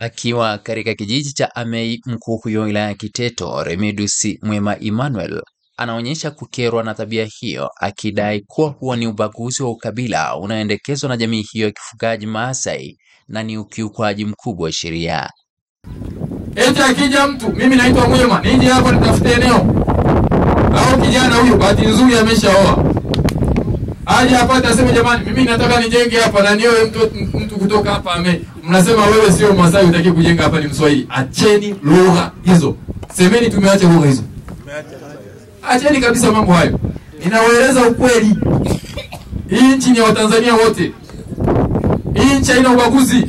Akiwa katika kijiji cha Amei, mkuu huyo wilaya ya Kiteto Remedius Mwema Emmanuel anaonyesha kukerwa na tabia hiyo, akidai kuwa huwa ni ubaguzi wa ukabila unaoendekezwa na jamii hiyo ya kifugaji Maasai na ni ukiukwaji mkubwa wa sheria. Eti akija mtu, mimi naitwa Mwema, nije hapa nitafute eneo, au kijana huyu bahati nzuri ameshaoa, aje hapa aseme jamani, mimi nataka nijenge hapa na nioe mtu kutoka hapa Amei. Mnasema wewe sio Masai, unataka kujenga hapa, ni Mswahili. Acheni lugha hizo. Semeni tumeacha lugha hizo. Acheni kabisa mambo hayo. Ninawaeleza ukweli. Hii nchi ni wa Tanzania wote. Hii nchi haina ubaguzi.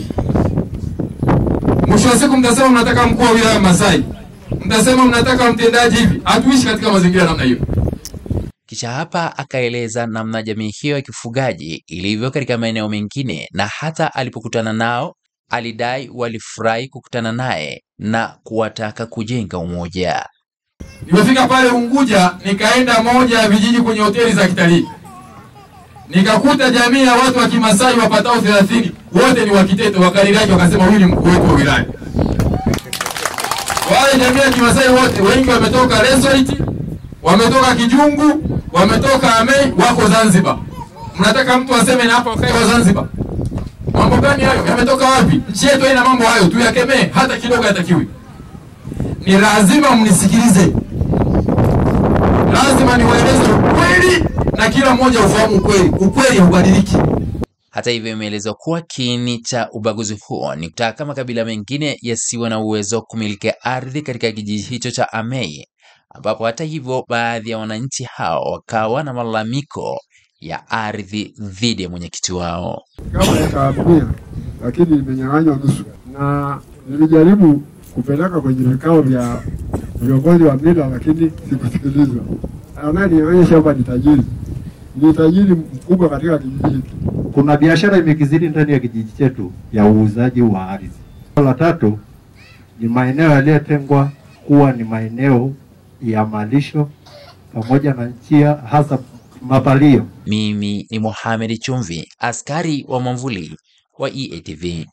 Mwisho wa siku mtasema mnataka mkuu wa wilaya Masai, mtasema mnataka mtendaji hivi. Hatuishi katika mazingira namna hiyo. Kisha hapa akaeleza namna jamii hiyo ya kifugaji ilivyo katika maeneo mengine, na hata alipokutana nao alidai walifurahi kukutana naye na kuwataka kujenga umoja. Nimefika pale Unguja, nikaenda moja ya vijiji kwenye hoteli za kitalii. Nikakuta jamii ya watu wa Kimasai wapatao 30, wote ni wa Kiteto, wakaliraji, wakasema huyu ni mkuu wetu wa wilaya. Wale jamii ya Kimasai wote, wengi wametoka Resort, wametoka Kijungu, wametoka Amei, wako Zanzibar. Mnataka mtu aseme na hapa wakae wa Zanzibar? Mambo gani hayo? Yametoka wapi? Nchi yetu haina mambo hayo, tuyakemee, hata kidogo hatakiwi. Ni lazima mnisikilize. Lazima niwaeleze ukweli na kila mmoja ufahamu ukweli. Ukweli hubadiliki. Hata hivyo, imeelezwa kuwa kiini cha ubaguzi huo ni kutaka makabila mengine yasiwe na uwezo wa kumiliki ardhi katika kijiji hicho cha Amei, ambapo hata hivyo baadhi ya wananchi hao wakawa na malalamiko ya ardhi dhidi ya mwenyekiti wao. Kama nikaambia, lakini nimenyang'anywa nusu, na nilijaribu kupeleka kwenye vikao vya viongozi wa mila, lakini sikusikilizwa. Ananionyesha hapa ni tajiri mkubwa katika kijiji hiki. Kuna biashara imekizidi ndani ya kijiji chetu ya uuzaji wa ardhi. La tatu ni maeneo yaliyotengwa kuwa ni maeneo ya malisho pamoja na njia hasa mapalio. Mimi ni Mohamed Chumvi, askari wa mwamvuli wa EATV.